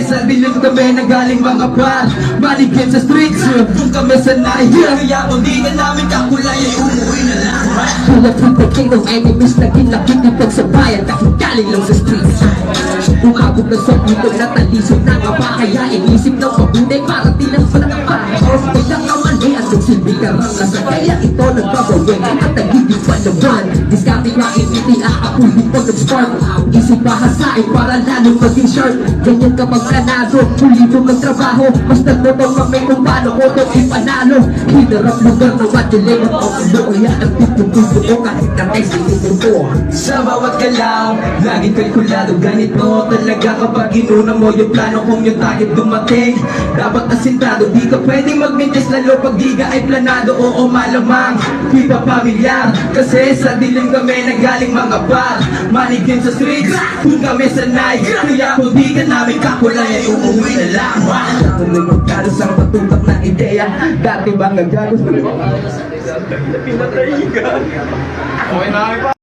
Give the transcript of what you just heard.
sa dilim kami na galing mga bar, maligid sa streets, kung kami sanay. Kaya kung di na namin kakulay ay umuwi na lang. Kaya pagdating ng enemies na ginakikipag sa bayan dahil galing lang sa streets. Umabog na sa puto na talisod na nga ba, kaya inisip ng mabuti para tilang sa nakapahay. Biglang kamali at nagsilbi karanasan, kaya ito nagbabawi at nagiging palaban. Diskarte nga initi aapuhin pag nag-spark, isip mahasain para lalong maging sharp. Ganyan ka magplanado, huli mo magtrabaho, mas nagmotong kami kung paano mo ito ipanalo. Hinarap lugar na madilim at paulo, kaya ang tipong-tubo ko kahit na may sinuto. Sa bawat galaw, laging kalkulado ganito talaga kapag inuna mo yung plano. Kung yung target dumating, dapat asintado. Di ka pwedeng magmintis lalo pag di ka ay planado. Oo malamang, di pa pamilyar, kasi sa dilim kami na galing mga bar, maligid sa streets, kung kami sanay. Kaya kung di ka namin kakulay ay umuwi na lang. Tuloy magkalos ang matutak na ideya, dati bang nagagos pinatay ka? Okay na